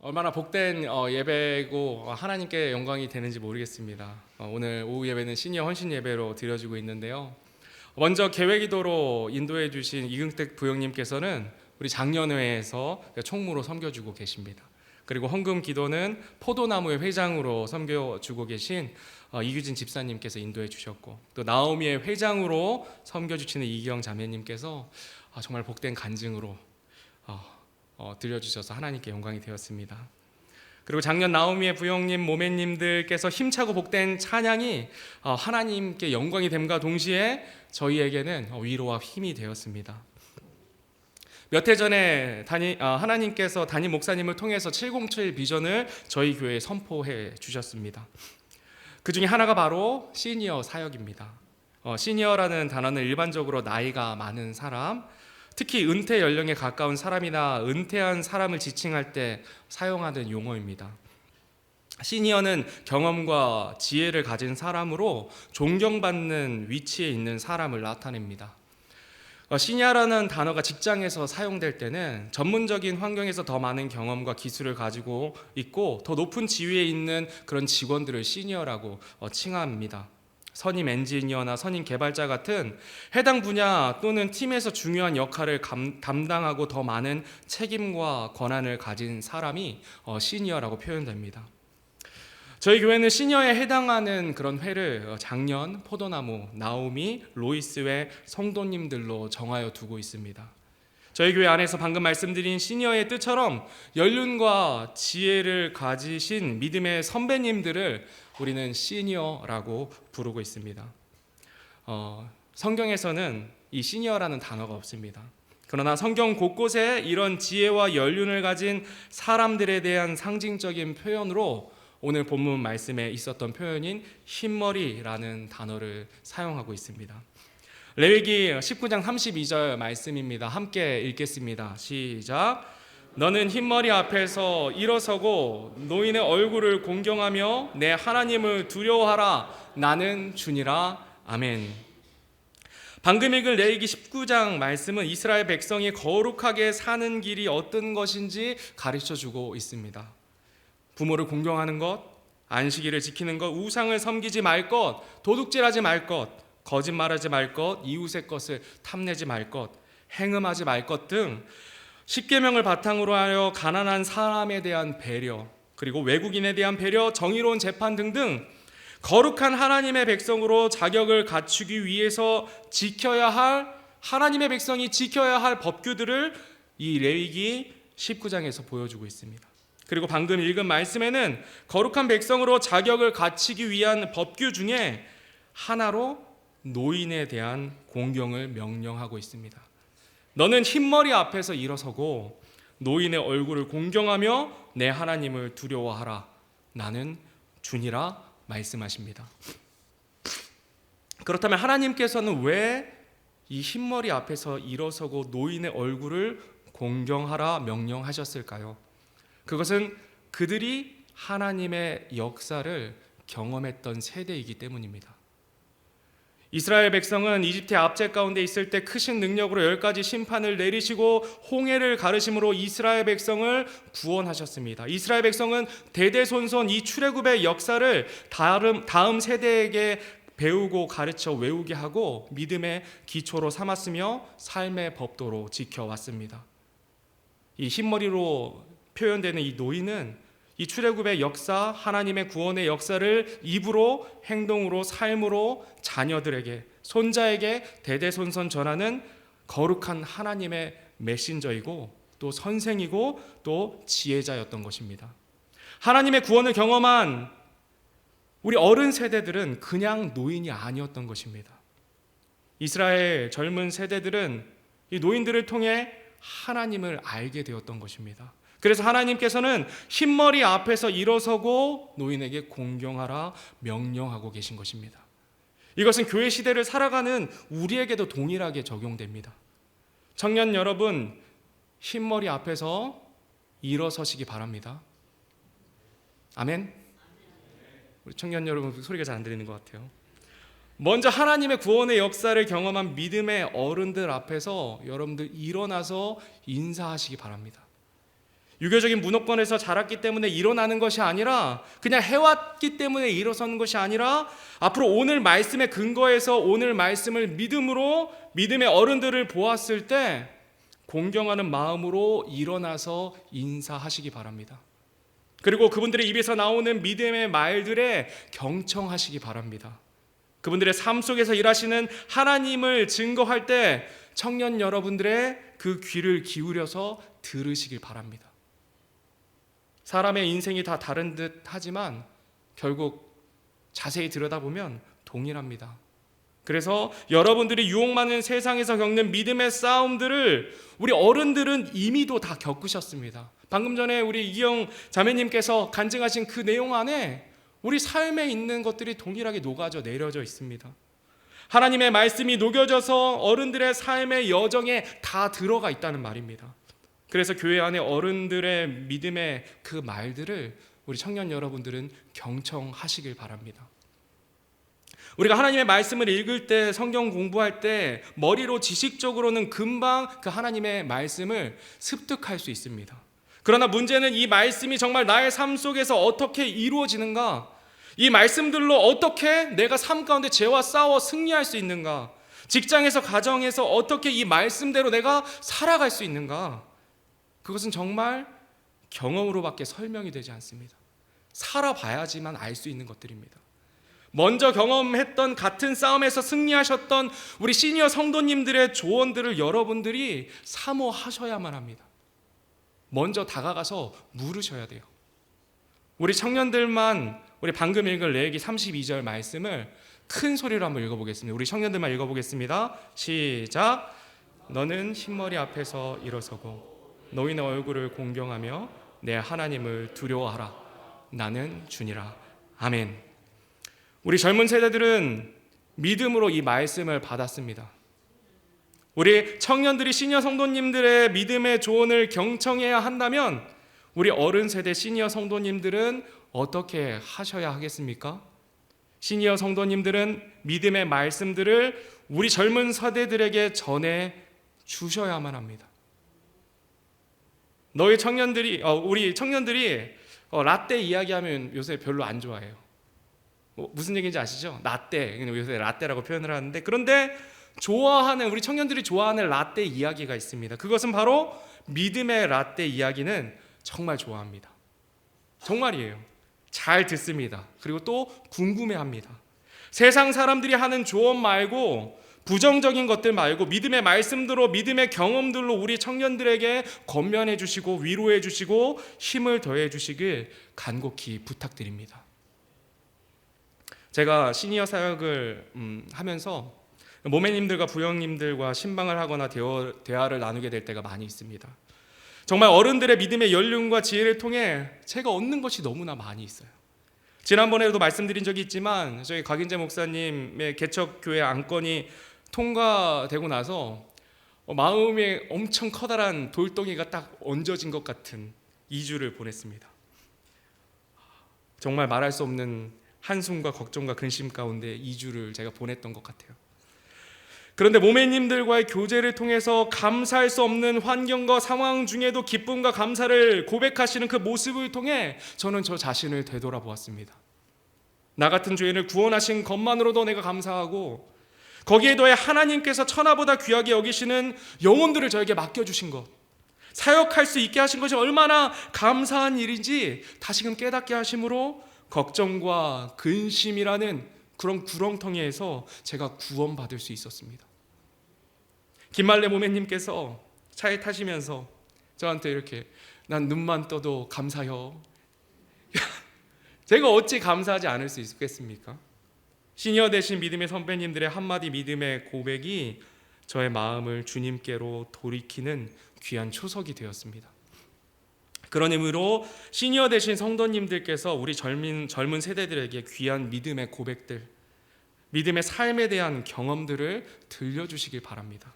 얼마나 복된 예배고 하나님께 영광이 되는지 모르겠습니다. 오늘 오후 예배는 시니어 헌신 예배로 드려지고 있는데요. 먼저 계획기도로 인도해 주신 이근택 부형님께서는 우리 장년회에서 총무로 섬겨주고 계십니다. 그리고 헌금 기도는 포도나무의 회장으로 섬겨주고 계신 이규진 집사님께서 인도해 주셨고, 또 나오미의 회장으로 섬겨주시는 이기영 자매님께서 정말 복된 간증으로 들려주셔서 하나님께 영광이 되었습니다. 그리고 작년 나오미의 부형님, 모매님들께서 힘차고 복된 찬양이 하나님께 영광이 됨과 동시에 저희에게는 위로와 힘이 되었습니다. 몇 해 전에 하나님께서 담임 목사님을 통해서 707 비전을 저희 교회에 선포해 주셨습니다. 그 중에 하나가 바로 시니어 사역입니다. 시니어라는 단어는 일반적으로 나이가 많은 사람, 특히 은퇴 연령에 가까운 사람이나 은퇴한 사람을 지칭할 때 사용하는 용어입니다. 시니어는 경험과 지혜를 가진 사람으로 존경받는 위치에 있는 사람을 나타냅니다. 시니어라는 단어가 직장에서 사용될 때는 전문적인 환경에서 더 많은 경험과 기술을 가지고 있고 더 높은 지위에 있는 그런 직원들을 시니어라고 칭합니다. 선임 엔지니어나 선임 개발자 같은 해당 분야 또는 팀에서 중요한 역할을 담당하고 더 많은 책임과 권한을 가진 사람이 시니어라고 표현됩니다. 저희 교회는 시니어에 해당하는 그런 회를 작년 포도나무, 나오미, 로이스회 성도님들로 정하여 두고 있습니다. 저희 교회 안에서 방금 말씀드린 시니어의 뜻처럼 연륜과 지혜를 가지신 믿음의 선배님들을 우리는 시니어라고 부르고 있습니다. 성경에서는 이 시니어라는 단어가 없습니다. 그러나 성경 곳곳에 이런 지혜와 연륜을 가진 사람들에 대한 상징적인 표현으로 오늘 본문 말씀에 있었던 표현인 흰머리라는 단어를 사용하고 있습니다. 레위기 19장 32절 말씀입니다. 함께 읽겠습니다. 시작. 너는 흰머리 앞에서 일어서고 노인의 얼굴을 공경하며 내 하나님을 두려워하라. 나는 주니라. 아멘. 방금 읽은 레위기 19장 말씀은 이스라엘 백성이 거룩하게 사는 길이 어떤 것인지 가르쳐주고 있습니다. 부모를 공경하는 것, 안식일을 지키는 것, 우상을 섬기지 말 것, 도둑질하지 말 것, 거짓말하지 말 것, 이웃의 것을 탐내지 말 것, 행음하지 말 것 등 10계명을 바탕으로 하여 가난한 사람에 대한 배려, 그리고 외국인에 대한 배려, 정의로운 재판 등등 거룩한 하나님의 백성으로 자격을 갖추기 위해서 하나님의 백성이 지켜야 할 법규들을 이 레위기 19장에서 보여주고 있습니다. 그리고 방금 읽은 말씀에는 거룩한 백성으로 자격을 갖추기 위한 법규 중에 하나로 노인에 대한 공경을 명령하고 있습니다. 너는 흰머리 앞에서 일어서고 노인의 얼굴을 공경하며 내 하나님을 두려워하라. 나는 주니라 말씀하십니다. 그렇다면 하나님께서는 왜 이 흰머리 앞에서 일어서고 노인의 얼굴을 공경하라 명령하셨을까요? 그것은 그들이 하나님의 역사를 경험했던 세대이기 때문입니다. 이스라엘 백성은 이집트의 압제 가운데 있을 때 크신 능력으로 10가지 심판을 내리시고 홍해를 가르심으로 이스라엘 백성을 구원하셨습니다. 이스라엘 백성은 대대손손 이 출애굽의 역사를 다음 세대에게 배우고 가르쳐 외우게 하고 믿음의 기초로 삼았으며 삶의 법도로 지켜왔습니다. 이 흰머리로 표현되는 이 노인은 이 출애굽의 역사, 하나님의 구원의 역사를 입으로, 행동으로, 삶으로 자녀들에게, 손자에게 대대손손 전하는 거룩한 하나님의 메신저이고 또 선생이고 또 지혜자였던 것입니다. 하나님의 구원을 경험한 우리 어른 세대들은 그냥 노인이 아니었던 것입니다. 이스라엘 젊은 세대들은 이 노인들을 통해 하나님을 알게 되었던 것입니다. 그래서 하나님께서는 흰머리 앞에서 일어서고 노인에게 공경하라 명령하고 계신 것입니다. 이것은 교회 시대를 살아가는 우리에게도 동일하게 적용됩니다. 청년 여러분, 흰머리 앞에서 일어서시기 바랍니다. 아멘. 우리 청년 여러분 소리가 잘 안 들리는 것 같아요. 먼저 하나님의 구원의 역사를 경험한 믿음의 어른들 앞에서 여러분들 일어나서 인사하시기 바랍니다. 유교적인 문화권에서 자랐기 때문에 일어나는 것이 아니라, 그냥 해왔기 때문에 일어서는 것이 아니라, 앞으로 오늘 말씀의 근거에서 오늘 말씀을 믿음으로 믿음의 어른들을 보았을 때 공경하는 마음으로 일어나서 인사하시기 바랍니다. 그리고 그분들의 입에서 나오는 믿음의 말들에 경청하시기 바랍니다. 그분들의 삶 속에서 일하시는 하나님을 증거할 때 청년 여러분들의 그 귀를 기울여서 들으시길 바랍니다. 사람의 인생이 다 다른 듯 하지만 결국 자세히 들여다보면 동일합니다. 그래서 여러분들이 유혹 많은 세상에서 겪는 믿음의 싸움들을 우리 어른들은 이미도 다 겪으셨습니다. 방금 전에 우리 이경 자매님께서 간증하신 그 내용 안에 우리 삶에 있는 것들이 동일하게 녹아져 내려져 있습니다. 하나님의 말씀이 녹여져서 어른들의 삶의 여정에 다 들어가 있다는 말입니다. 그래서 교회 안에 어른들의 믿음의 그 말들을 우리 청년 여러분들은 경청하시길 바랍니다. 우리가 하나님의 말씀을 읽을 때, 성경 공부할 때 머리로 지식적으로는 금방 그 하나님의 말씀을 습득할 수 있습니다. 그러나 문제는 이 말씀이 정말 나의 삶 속에서 어떻게 이루어지는가, 이 말씀들로 어떻게 내가 삶 가운데 죄와 싸워 승리할 수 있는가, 직장에서 가정에서 어떻게 이 말씀대로 내가 살아갈 수 있는가, 그것은 정말 경험으로밖에 설명이 되지 않습니다. 살아봐야지만 알 수 있는 것들입니다. 먼저 경험했던 같은 싸움에서 승리하셨던 우리 시니어 성도님들의 조언들을 여러분들이 사모하셔야만 합니다. 먼저 다가가서 물으셔야 돼요. 우리 청년들만, 우리 방금 읽은 레위기 32절 말씀을 큰 소리로 한번 읽어보겠습니다. 우리 청년들만 읽어보겠습니다. 시작. 너는 흰머리 앞에서 일어서고 너희는 얼굴을 공경하며 내 하나님을 두려워하라. 나는 주니라. 아멘. 우리 젊은 세대들은 믿음으로 이 말씀을 받았습니다. 우리 청년들이 시니어 성도님들의 믿음의 조언을 경청해야 한다면 우리 어른 세대 시니어 성도님들은 어떻게 하셔야 하겠습니까? 시니어 성도님들은 믿음의 말씀들을 우리 젊은 세대들에게 전해 주셔야만 합니다. 우리 청년들이 라떼 이야기하면 요새 별로 안 좋아해요. 무슨 얘기인지 아시죠? 라떼, 요새 라떼라고 표현을 하는데, 그런데 우리 청년들이 좋아하는 라떼 이야기가 있습니다. 그것은 바로 믿음의 라떼 이야기는 정말 좋아합니다. 정말이에요. 잘 듣습니다. 그리고 또 궁금해합니다. 세상 사람들이 하는 조언 말고, 부정적인 것들 말고 믿음의 말씀들로, 믿음의 경험들로 우리 청년들에게 권면해 주시고 위로해 주시고 힘을 더해 주시길 간곡히 부탁드립니다. 제가 시니어 사역을 하면서 모매님들과 부형님들과 신방을 하거나 대화를 나누게 될 때가 많이 있습니다. 정말 어른들의 믿음의 연륜과 지혜를 통해 제가 얻는 것이 너무나 많이 있어요. 지난번에도 말씀드린 적이 있지만 저희 곽인재 목사님의 개척교회 안건이 통과되고 나서 마음에 엄청 커다란 돌덩이가 딱 얹어진 것 같은 2주를 보냈습니다. 정말 말할 수 없는 한숨과 걱정과 근심 가운데 2주를 제가 보냈던 것 같아요. 그런데 모매님들과의 교제를 통해서 감사할 수 없는 환경과 상황 중에도 기쁨과 감사를 고백하시는 그 모습을 통해 저는 저 자신을 되돌아보았습니다. 나 같은 죄인을 구원하신 것만으로도 내가 감사하고, 거기에 더해 하나님께서 천하보다 귀하게 여기시는 영혼들을 저에게 맡겨주신 것, 사역할 수 있게 하신 것이 얼마나 감사한 일인지 다시금 깨닫게 하심으로 걱정과 근심이라는 그런 구렁텅이에서 제가 구원받을 수 있었습니다. 김말래 모매님께서 차에 타시면서 저한테 이렇게, 난 눈만 떠도 감사해요. 제가 어찌 감사하지 않을 수 있겠습니까? 시니어 되신 믿음의 선배님들의 한마디 믿음의 고백이 저의 마음을 주님께로 돌이키는 귀한 초석이 되었습니다. 그런 의미로 시니어 되신 성도님들께서 우리 젊은 세대들에게 귀한 믿음의 고백들, 믿음의 삶에 대한 경험들을 들려주시길 바랍니다.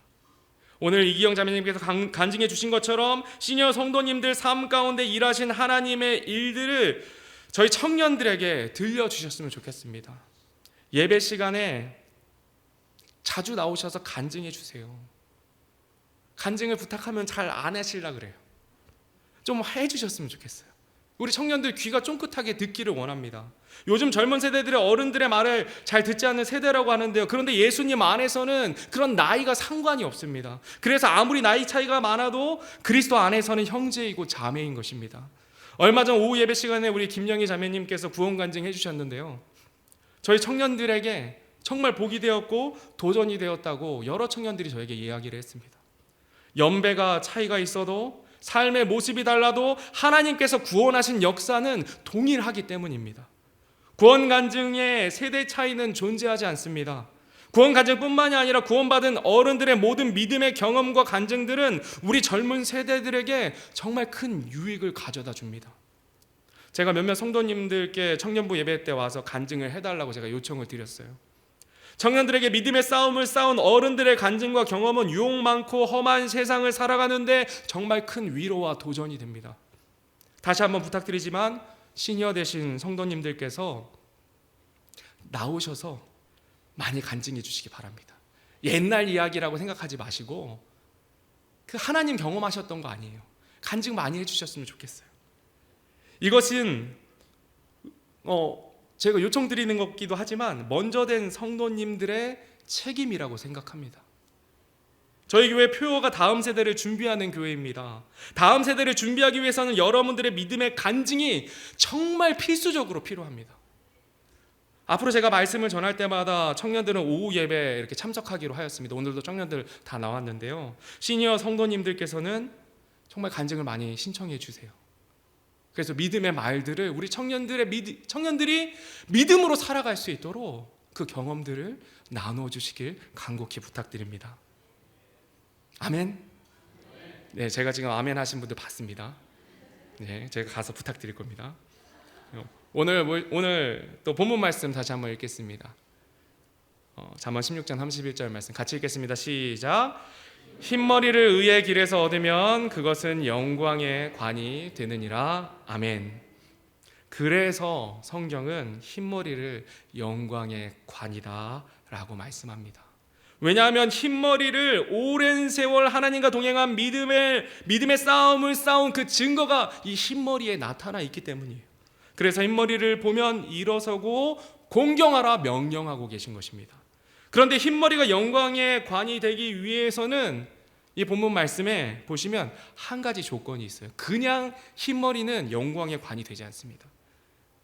오늘 이기영 자매님께서 간증해 주신 것처럼 시니어 성도님들 삶 가운데 일하신 하나님의 일들을 저희 청년들에게 들려주셨으면 좋겠습니다. 예배 시간에 자주 나오셔서 간증해 주세요. 간증을 부탁하면 잘 안 하시려고 그래요. 좀 해주셨으면 좋겠어요. 우리 청년들 귀가 쫑긋하게 듣기를 원합니다. 요즘 젊은 세대들의 어른들의 말을 잘 듣지 않는 세대라고 하는데요. 그런데 예수님 안에서는 그런 나이가 상관이 없습니다. 그래서 아무리 나이 차이가 많아도 그리스도 안에서는 형제이고 자매인 것입니다. 얼마 전 오후 예배 시간에 우리 김영희 자매님께서 구원 간증해 주셨는데요. 저희 청년들에게 정말 복이 되었고 도전이 되었다고 여러 청년들이 저에게 이야기를 했습니다. 연배가 차이가 있어도 삶의 모습이 달라도 하나님께서 구원하신 역사는 동일하기 때문입니다. 구원 간증의 세대 차이는 존재하지 않습니다. 구원 간증뿐만이 아니라 구원받은 어른들의 모든 믿음의 경험과 간증들은 우리 젊은 세대들에게 정말 큰 유익을 가져다 줍니다. 제가 몇몇 성도님들께 청년부 예배 때 와서 간증을 해달라고 제가 요청을 드렸어요. 청년들에게 믿음의 싸움을 싸운 어른들의 간증과 경험은 유혹 많고 험한 세상을 살아가는데 정말 큰 위로와 도전이 됩니다. 다시 한번 부탁드리지만 시니어 되신 성도님들께서 나오셔서 많이 간증해 주시기 바랍니다. 옛날 이야기라고 생각하지 마시고 그 하나님 경험하셨던 거 아니에요. 간증 많이 해주셨으면 좋겠어요. 이것은 제가 요청드리는 것기도 하지만 먼저 된 성도님들의 책임이라고 생각합니다. 저희 교회 표어가 다음 세대를 준비하는 교회입니다. 다음 세대를 준비하기 위해서는 여러분들의 믿음의 간증이 정말 필수적으로 필요합니다. 앞으로 제가 말씀을 전할 때마다 청년들은 오후 예배 이렇게 참석하기로 하였습니다. 오늘도 청년들 다 나왔는데요. 시니어 성도님들께서는 정말 간증을 많이 신청해 주세요. 그래서 믿음의 말들을 우리 청년들이 믿음으로 살아갈 수 있도록 그 경험들을 나눠주시길 간곡히 부탁드립니다. 아멘. 네, 제가 지금 아멘 하신 분들 봤습니다. 네, 제가 가서 부탁드릴 겁니다. 오늘 또 본문 말씀 다시 한번 읽겠습니다. 잠언 16장 31절 말씀 같이 읽겠습니다. 시작. 흰머리를 의의 길에서 얻으면 그것은 영광의 관이 되느니라. 아멘. 그래서 성경은 흰머리를 영광의 관이다 라고 말씀합니다. 왜냐하면 흰머리를 오랜 세월 하나님과 동행한 믿음의 싸움을 싸운 그 증거가 이 흰머리에 나타나 있기 때문이에요. 그래서 흰머리를 보면 일어서고 공경하라 명령하고 계신 것입니다. 그런데 흰머리가 영광의 관이 되기 위해서는 이 본문 말씀에 보시면 한 가지 조건이 있어요. 그냥 흰머리는 영광의 관이 되지 않습니다.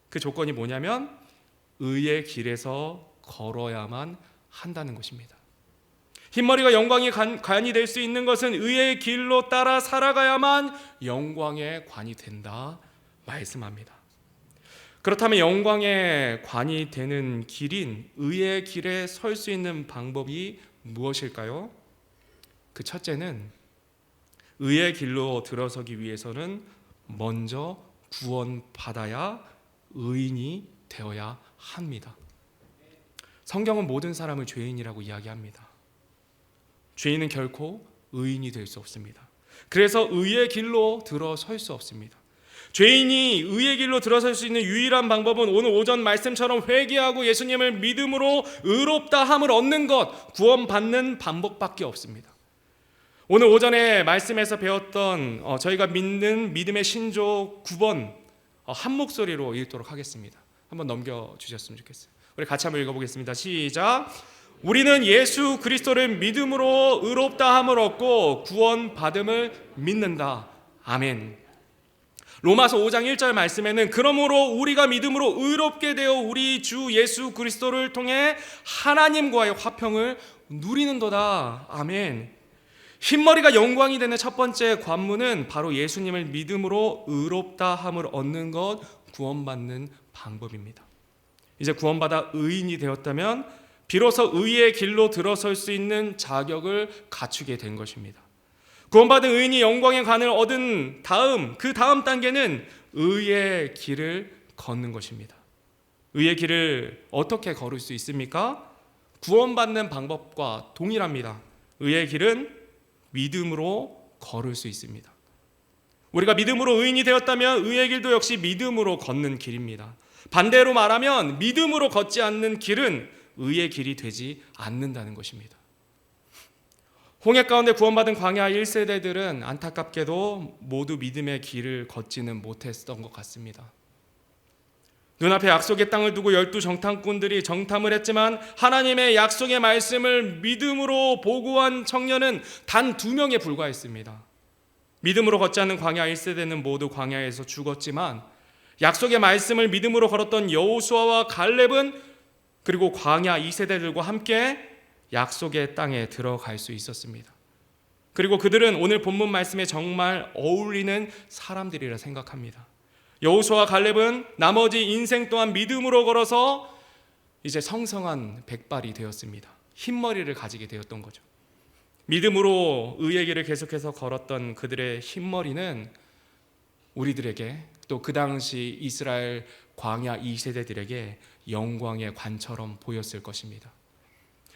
그 조건이 뭐냐면 의의 길에서 걸어야만 한다는 것입니다. 흰머리가 영광의 관이 될 수 있는 것은 의의 길로 따라 살아가야만 영광의 관이 된다 말씀합니다. 그렇다면 영광의 관이 되는 길인 의의 길에 설 수 있는 방법이 무엇일까요? 그 첫째는 의의 길로 들어서기 위해서는 먼저 구원받아야 의인이 되어야 합니다. 성경은 모든 사람을 죄인이라고 이야기합니다. 죄인은 결코 의인이 될 수 없습니다. 그래서 의의 길로 들어설 수 없습니다. 죄인이 의의 길로 들어설 수 있는 유일한 방법은 오늘 오전 말씀처럼 회개하고 예수님을 믿음으로 의롭다 함을 얻는 것, 구원받는 방법밖에 없습니다. 오늘 오전에 말씀에서 배웠던 저희가 믿는 믿음의 신조 9번 한 목소리로 읽도록 하겠습니다. 한번 넘겨주셨으면 좋겠어요. 우리 같이 한번 읽어보겠습니다. 시작. 우리는 예수 그리스도를 믿음으로 의롭다 함을 얻고 구원받음을 믿는다. 아멘. 로마서 5장 1절 말씀에는 그러므로 우리가 믿음으로 의롭게 되어 우리 주 예수 그리스도를 통해 하나님과의 화평을 누리는도다. 아멘. 흰머리가 영광이 되는 첫 번째 관문은 바로 예수님을 믿음으로 의롭다 함을 얻는 것, 구원받는 방법입니다. 이제 구원받아 의인이 되었다면 비로소 의의 길로 들어설 수 있는 자격을 갖추게 된 것입니다. 구원받은 의인이 영광의 관을 얻은 그 다음 단계는 의의 길을 걷는 것입니다. 의의 길을 어떻게 걸을 수 있습니까? 구원받는 방법과 동일합니다. 의의 길은 믿음으로 걸을 수 있습니다. 우리가 믿음으로 의인이 되었다면 의의 길도 역시 믿음으로 걷는 길입니다. 반대로 말하면 믿음으로 걷지 않는 길은 의의 길이 되지 않는다는 것입니다. 홍해 가운데 구원받은 광야 1세대들은 안타깝게도 모두 믿음의 길을 걷지는 못했던 것 같습니다. 눈앞에 약속의 땅을 두고 12 정탐꾼들이 정탐을 했지만 하나님의 약속의 말씀을 믿음으로 보고한 청년은 단 2명에 불과했습니다. 믿음으로 걷지 않는 광야 1세대는 모두 광야에서 죽었지만 약속의 말씀을 믿음으로 걸었던 여호수아와 갈렙은 그리고 광야 2세대들과 함께 약속의 땅에 들어갈 수 있었습니다. 그리고 그들은 오늘 본문 말씀에 정말 어울리는 사람들이라 생각합니다. 여호수아와 갈렙은 나머지 인생 동안 믿음으로 걸어서 이제 성성한 백발이 되었습니다. 흰머리를 가지게 되었던 거죠. 믿음으로 의의 길을 계속해서 걸었던 그들의 흰머리는 우리들에게 또 그 당시 이스라엘 광야 2세대들에게 영광의 관처럼 보였을 것입니다.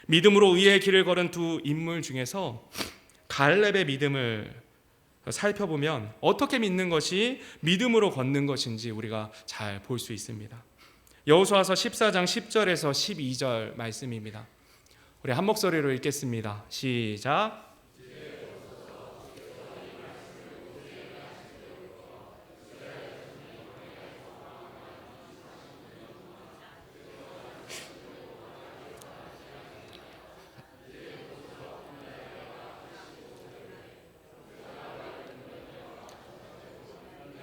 믿음으로 의의 길을 걸은 두 인물 중에서 갈렙의 믿음을 살펴보면 어떻게 믿는 것이 믿음으로 걷는 것인지 우리가 잘 볼 수 있습니다. 여호수아서 14장 10절에서 12절 말씀입니다. 우리 한 목소리로 읽겠습니다. 시작.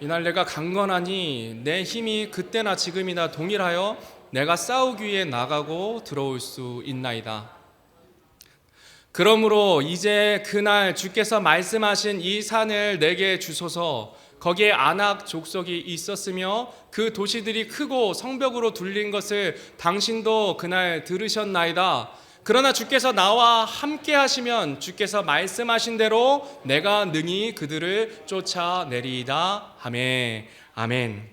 이날 내가 강건하니 내 힘이 그때나 지금이나 동일하여 내가 싸우기 위해 나가고 들어올 수 있나이다. 그러므로 이제 그날 주께서 말씀하신 이 산을 내게 주소서. 거기에 아낙 족속이 있었으며 그 도시들이 크고 성벽으로 둘린 것을 당신도 그날 들으셨나이다. 그러나 주께서 나와 함께 하시면 주께서 말씀하신 대로 내가 능히 그들을 쫓아내리이다. 아멘. 아멘.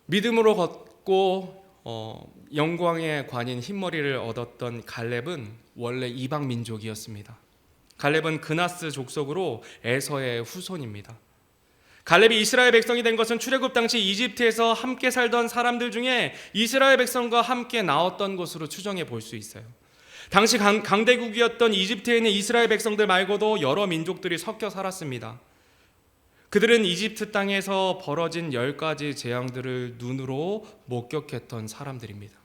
믿음으로 걷고 영광의 관인 흰머리를 얻었던 갈렙은 원래 이방 민족이었습니다. 갈렙은 그나스 족속으로 에서의 후손입니다. 갈렙이 이스라엘 백성이 된 것은 출애굽 당시 이집트에서 함께 살던 사람들 중에 이스라엘 백성과 함께 나왔던 것으로 추정해 볼 수 있어요. 당시 강대국이었던 이집트에는 이스라엘 백성들 말고도 여러 민족들이 섞여 살았습니다. 그들은 이집트 땅에서 벌어진 10가지 재앙들을 눈으로 목격했던 사람들입니다.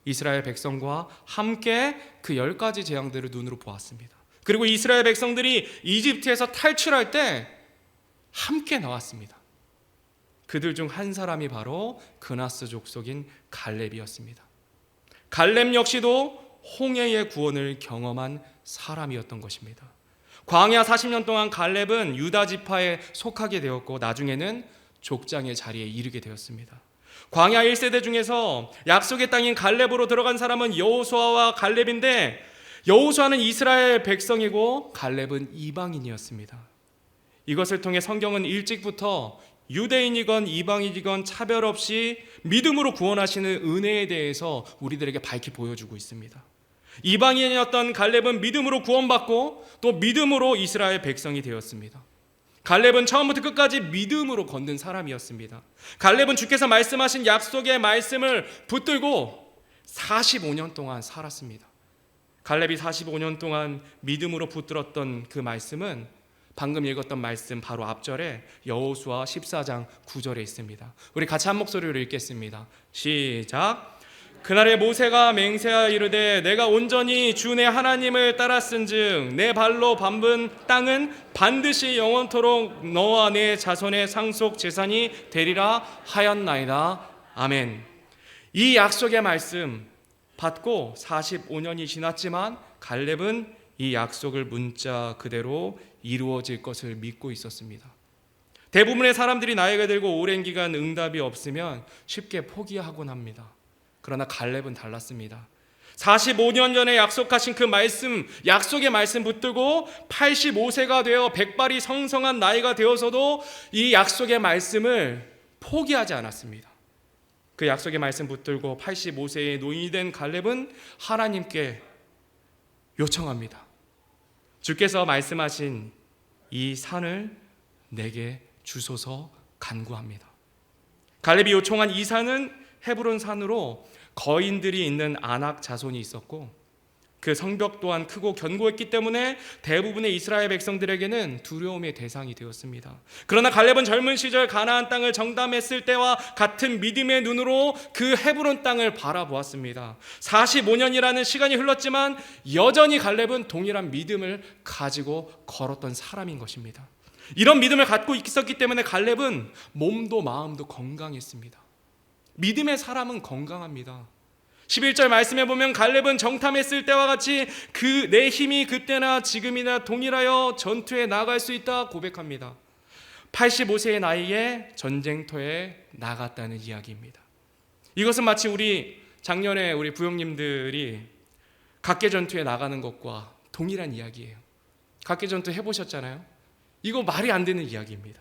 이스라엘 백성과 함께 그 10가지 재앙들을 눈으로 보았습니다. 그리고 이스라엘 백성들이 이집트에서 탈출할 때 함께 나왔습니다. 그들 중 한 사람이 바로 그나스 족속인 갈렙이었습니다. 갈렙 역시도 홍해의 구원을 경험한 사람이었던 것입니다. 광야 40년 동안 갈렙은 유다 지파에 속하게 되었고 나중에는 족장의 자리에 이르게 되었습니다. 광야 1세대 중에서 약속의 땅인 갈렙으로 들어간 사람은 여호수아와 갈렙인데 여호수아는 이스라엘 백성이고 갈렙은 이방인이었습니다. 이것을 통해 성경은 일찍부터 유대인이건 이방인이건 차별 없이 믿음으로 구원하시는 은혜에 대해서 우리들에게 밝히 보여주고 있습니다. 이방인이었던 갈렙은 믿음으로 구원받고 또 믿음으로 이스라엘 백성이 되었습니다. 갈렙은 처음부터 끝까지 믿음으로 걷는 사람이었습니다. 갈렙은 주께서 말씀하신 약속의 말씀을 붙들고 45년 동안 살았습니다. 갈렙이 45년 동안 믿음으로 붙들었던 그 말씀은 방금 읽었던 말씀 바로 앞절에 여호수아 14장 9절에 있습니다. 우리 같이 한 목소리로 읽겠습니다. 시작. 그날에 모세가 맹세하여 이르되 내가 온전히 주 내 하나님을 따랐은즉 내 발로 밟은 땅은 반드시 영원토록 너와 내 자손의 상속 재산이 되리라 하였나이다. 아멘. 이 약속의 말씀 받고 45년이 지났지만 갈렙은 이 약속을 문자 그대로 이루어질 것을 믿고 있었습니다. 대부분의 사람들이 나이가 들고 오랜 기간 응답이 없으면 쉽게 포기하곤 합니다. 그러나 갈렙은 달랐습니다. 45년 전에 약속하신 그 말씀, 약속의 말씀 붙들고 85세가 되어 백발이 성성한 나이가 되어서도 이 약속의 말씀을 포기하지 않았습니다. 그 약속의 말씀 붙들고 85세의 노인이 된 갈렙은 하나님께 요청합니다. 주께서 말씀하신 이 산을 내게 주소서 간구합니다. 갈렙이 요청한 이 산은 헤브론 산으로 거인들이 있는 아낙 자손이 있었고 그 성벽 또한 크고 견고했기 때문에 대부분의 이스라엘 백성들에게는 두려움의 대상이 되었습니다. 그러나 갈렙은 젊은 시절 가나안 땅을 정탐했을 때와 같은 믿음의 눈으로 그 헤브론 땅을 바라보았습니다. 45년이라는 시간이 흘렀지만 여전히 갈렙은 동일한 믿음을 가지고 걸었던 사람인 것입니다. 이런 믿음을 갖고 있었기 때문에 갈렙은 몸도 마음도 건강했습니다. 믿음의 사람은 건강합니다. 11절 말씀해 보면 갈렙은 정탐했을 때와 같이 내 힘이 그때나 지금이나 동일하여 전투에 나갈 수 있다 고백합니다. 85세의 나이에 전쟁터에 나갔다는 이야기입니다. 이것은 마치 작년에 우리 부형님들이 각계전투에 나가는 것과 동일한 이야기예요. 각계전투 해보셨잖아요. 이거 말이 안 되는 이야기입니다.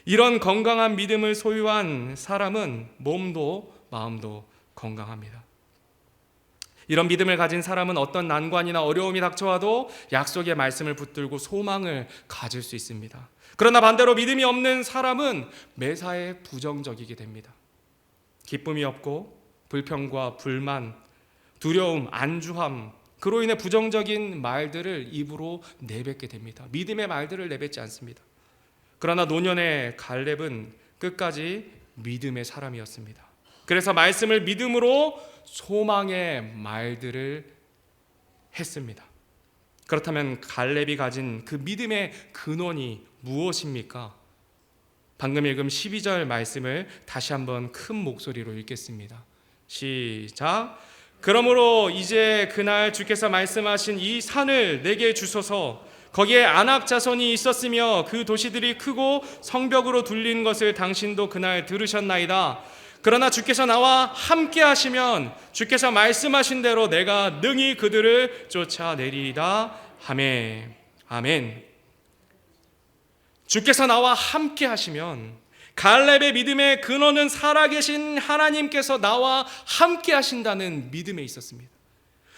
이런 건강한 믿음을 소유한 사람은 몸도 마음도 건강합니다. 이런 믿음을 가진 사람은 어떤 난관이나 어려움이 닥쳐와도 약속의 말씀을 붙들고 소망을 가질 수 있습니다. 그러나 반대로 믿음이 없는 사람은 매사에 부정적이게 됩니다. 기쁨이 없고 불평과 불만, 두려움, 안주함, 그로 인해 부정적인 말들을 입으로 내뱉게 됩니다. 믿음의 말들을 내뱉지 않습니다. 그러나 노년의 갈렙은 끝까지 믿음의 사람이었습니다. 그래서 말씀을 믿음으로 소망의 말들을 했습니다. 그렇다면 갈렙이 가진 그 믿음의 근원이 무엇입니까? 방금 읽은 12절 말씀을 다시 한번 큰 목소리로 읽겠습니다. 시작. 그러므로 이제 그날 주께서 말씀하신 이 산을 내게 주소서. 거기에 아낙 자손이 있었으며 그 도시들이 크고 성벽으로 둘린 것을 당신도 그날 들으셨나이다. 그러나 주께서 나와 함께 하시면 주께서 말씀하신 대로 내가 능히 그들을 쫓아내리이다. 아멘. 아멘. 주께서 나와 함께 하시면, 갈렙의 믿음의 근원은 살아계신 하나님께서 나와 함께 하신다는 믿음에 있었습니다.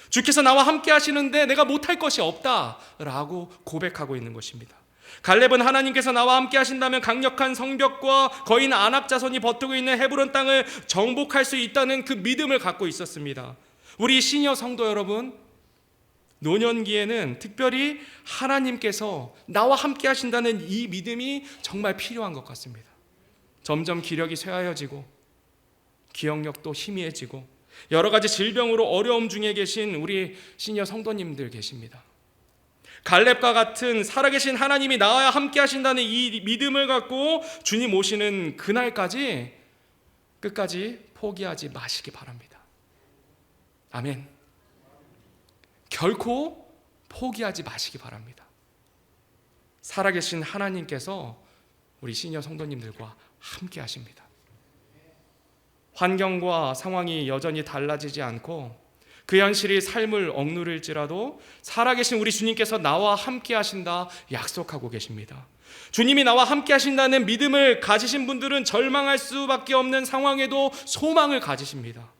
주께서 나와 함께 하시는데 내가 못할 것이 없다라고 고백하고 있는 것입니다. 갈렙은 하나님께서 나와 함께 하신다면 강력한 성벽과 거인 아낙 자손이 버티고 있는 헤브론 땅을 정복할 수 있다는 그 믿음을 갖고 있었습니다. 우리 시니어 성도 여러분, 노년기에는 특별히 하나님께서 나와 함께 하신다는 이 믿음이 정말 필요한 것 같습니다. 점점 기력이 쇠하여지고 기억력도 희미해지고 여러 가지 질병으로 어려움 중에 계신 우리 시니어 성도님들 계십니다. 갈렙과 같은 살아계신 하나님이 나와 함께 하신다는 이 믿음을 갖고 주님 오시는 그날까지 끝까지 포기하지 마시기 바랍니다. 아멘. 결코 포기하지 마시기 바랍니다. 살아계신 하나님께서 우리 시니어 성도님들과 함께 하십니다. 환경과 상황이 여전히 달라지지 않고 그 현실이 삶을 억누를지라도 살아계신 우리 주님께서 나와 함께 하신다 약속하고 계십니다. 주님이 나와 함께 하신다는 믿음을 가지신 분들은 절망할 수밖에 없는 상황에도 소망을 가지십니다.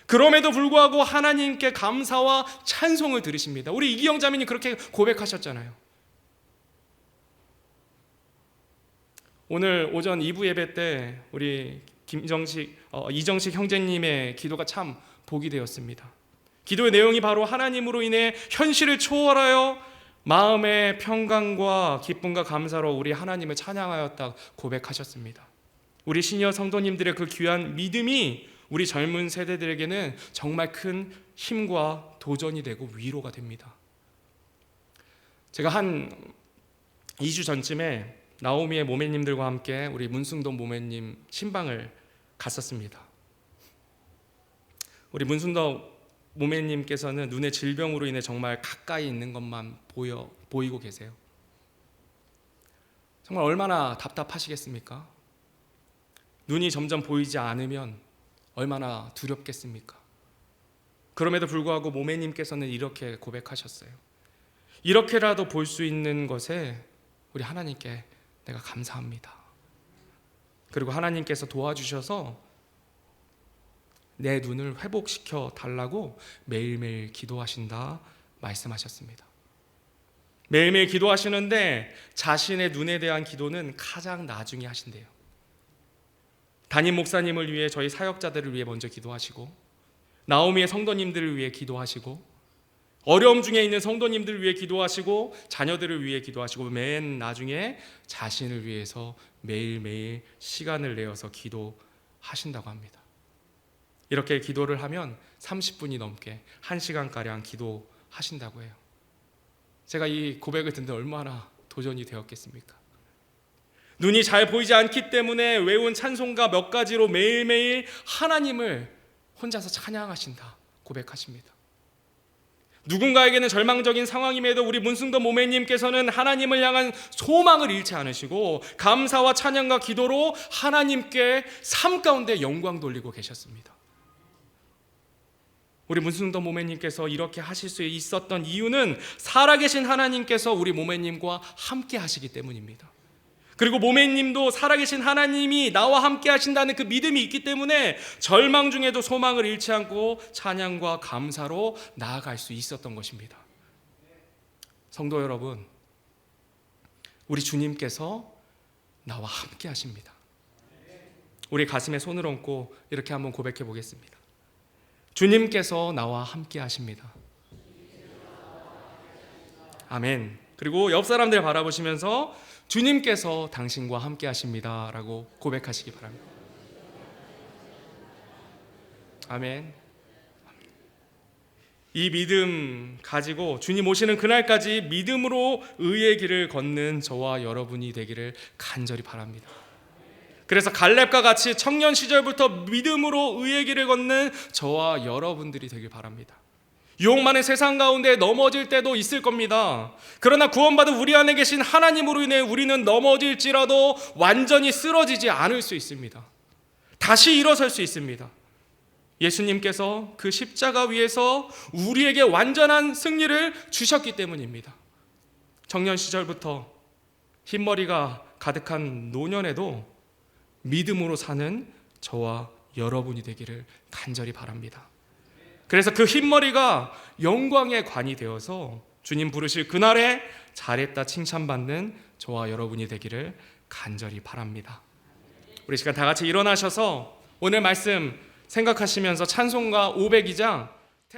그럼에도 불구하고 하나님께 감사와 찬송을 드리십니다. 우리 이기영 자매님 그렇게 고백하셨잖아요. 오늘 오전 2부 예배 때 우리 이정식 형제님의 기도가 참 복이 되었습니다. 기도의 내용이 바로 하나님으로 인해 현실을 초월하여 마음의 평강과 기쁨과 감사로 우리 하나님을 찬양하였다 고백하셨습니다. 우리 시니어 성도님들의 그 귀한 믿음이 우리 젊은 세대들에게는 정말 큰 힘과 도전이 되고 위로가 됩니다. 제가 한 2주 전쯤에 나오미의 모매님들과 함께 우리 문승동 모매님 신방을 갔었습니다. 우리 문승동 모매님께서는 눈의 질병으로 인해 정말 가까이 있는 것만 보이고 계세요. 정말 얼마나 답답하시겠습니까? 눈이 점점 보이지 않으면 얼마나 두렵겠습니까? 그럼에도 불구하고 모매님께서는 이렇게 고백하셨어요. 이렇게라도 볼 수 있는 것에 우리 하나님께 내가 감사합니다. 그리고 하나님께서 도와주셔서 내 눈을 회복시켜 달라고 매일매일 기도하신다 말씀하셨습니다. 매일매일 기도하시는데 자신의 눈에 대한 기도는 가장 나중에 하신대요. 담임 목사님을 위해 저희 사역자들을 위해 먼저 기도하시고 나오미의 성도님들을 위해 기도하시고 어려움 중에 있는 성도님들 위해 기도하시고 자녀들을 위해 기도하시고 맨 나중에 자신을 위해서 매일매일 시간을 내어서 기도하신다고 합니다. 이렇게 기도를 하면 30분이 넘게 1시간가량 기도하신다고 해요. 제가 이 고백을 듣는데 얼마나 도전이 되었겠습니까? 눈이 잘 보이지 않기 때문에 외운 찬송가 몇 가지로 매일매일 하나님을 혼자서 찬양하신다 고백하십니다. 누군가에게는 절망적인 상황임에도 우리 문승도 모매님께서는 하나님을 향한 소망을 잃지 않으시고 감사와 찬양과 기도로 하나님께 삶 가운데 영광 돌리고 계셨습니다. 우리 문승도 모매님께서 이렇게 하실 수 있었던 이유는 살아계신 하나님께서 우리 모매님과 함께 하시기 때문입니다. 그리고 모매님도 살아계신 하나님이 나와 함께 하신다는 그 믿음이 있기 때문에 절망 중에도 소망을 잃지 않고 찬양과 감사로 나아갈 수 있었던 것입니다. 성도 여러분, 우리 주님께서 나와 함께 하십니다. 우리 가슴에 손을 얹고 이렇게 한번 고백해 보겠습니다. 주님께서 나와 함께 하십니다. 아멘. 그리고 옆 사람들 바라보시면서 주님께서 당신과 함께 하십니다 라고 고백하시기 바랍니다. 아멘. 이 믿음 가지고 주님 오시는 그날까지 믿음으로 의의 길을 걷는 저와 여러분이 되기를 간절히 바랍니다. 그래서 갈렙과 같이 청년 시절부터 믿음으로 의의 길을 걷는 저와 여러분들이 되길 바랍니다. 유혹 많은 세상 가운데 넘어질 때도 있을 겁니다. 그러나 구원받은 우리 안에 계신 하나님으로 인해 우리는 넘어질지라도 완전히 쓰러지지 않을 수 있습니다. 다시 일어설 수 있습니다. 예수님께서 그 십자가 위에서 우리에게 완전한 승리를 주셨기 때문입니다. 청년 시절부터 흰머리가 가득한 노년에도 믿음으로 사는 저와 여러분이 되기를 간절히 바랍니다. 그래서 그 흰머리가 영광의 관이 되어서 주님 부르실 그날에 잘했다 칭찬받는 저와 여러분이 되기를 간절히 바랍니다. 우리 시간 다 같이 일어나셔서 오늘 말씀 생각하시면서 찬송가 502장